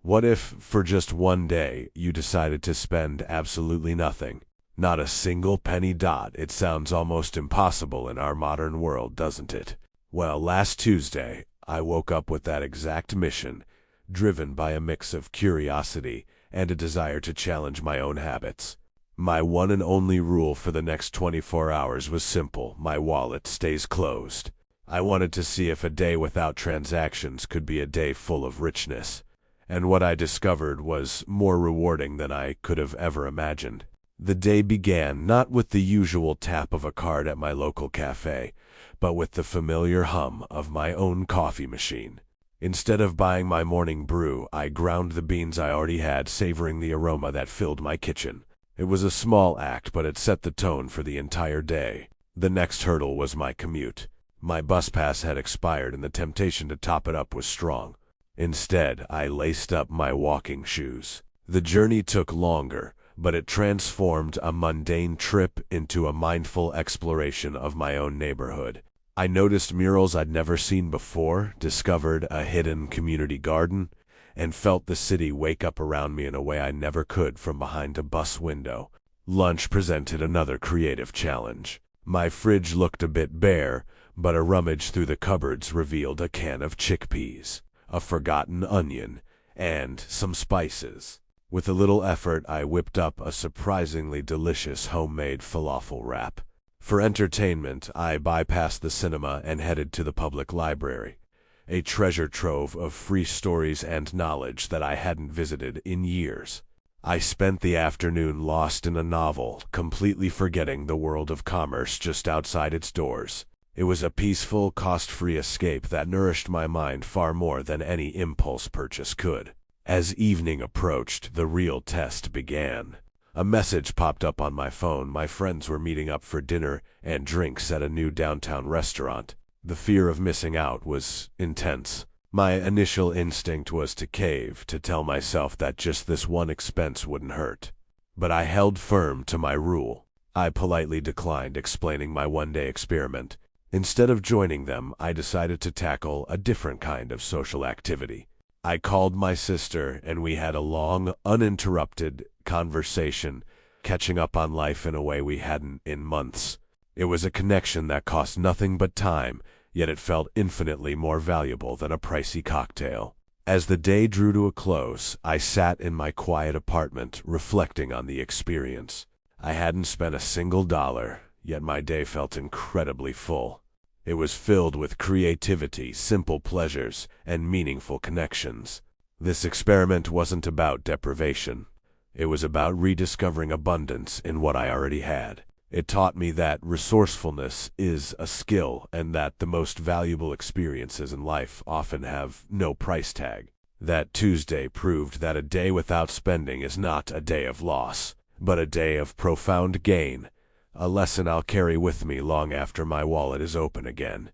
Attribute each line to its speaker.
Speaker 1: What if, for just one day, you decided to spend absolutely nothing? Not a single penny dot. It sounds almost impossible in our modern world, doesn't it? Well, last Tuesday, I woke up with that exact mission, driven by a mix of curiosity and a desire to challenge my own habits. My one and only rule for the next 24 hours was simple: my wallet stays closed. I wanted to see if a day without transactions could be a day full of richness. And what I discovered was more rewarding than I could have ever imagined. The day began not with the usual tap of a card at my local cafe, but with the familiar hum of my own coffee machine. Instead of buying my morning brew, I ground the beans I already had, savoring the aroma that filled my kitchen. It was a small act, but it set the tone for the entire day. The next hurdle was my commute. My bus pass had expired, and the temptation to top it up was strong. Instead, I laced up my walking shoes. The journey took longer, but it transformed a mundane trip into a mindful exploration of my own neighborhood. I noticed murals I'd never seen before, discovered a hidden community garden, and felt the city wake up around me in a way I never could from behind a bus window. Lunch presented another creative challenge. My fridge looked a bit bare, but a rummage through the cupboards revealed a can of chickpeas, a forgotten onion, and some spices. With a little effort, I whipped up a surprisingly delicious homemade falafel wrap. For entertainment, I bypassed the cinema and headed to the public library, a treasure trove of free stories and knowledge that I hadn't visited in years. I spent the afternoon lost in a novel, completely forgetting the world of commerce just outside its doors. It was a peaceful, cost-free escape that nourished my mind far more than any impulse purchase could. As evening approached, the real test began. A message popped up on my phone. My friends were meeting up for dinner and drinks at a new downtown restaurant. The fear of missing out was intense. My initial instinct was to cave, to tell myself that just this one expense wouldn't hurt. But I held firm to my rule. I politely declined explaining my one-day experiment. Instead of joining them, I decided to tackle a different kind of social activity. I called my sister, and we had a long, uninterrupted conversation, catching up on life in a way we hadn't in months. It was a connection that cost nothing but time, yet it felt infinitely more valuable than a pricey cocktail. As the day drew to a close, I sat in my quiet apartment, reflecting on the experience. I hadn't spent a single dollar, yet my day felt incredibly full. It was filled with creativity, simple pleasures, and meaningful connections. This experiment wasn't about deprivation. It was about rediscovering abundance in what I already had. It taught me that resourcefulness is a skill, and that the most valuable experiences in life often have no price tag. That Tuesday proved that a day without spending is not a day of loss, but a day of profound gain, a lesson I'll carry with me long after my wallet is open again.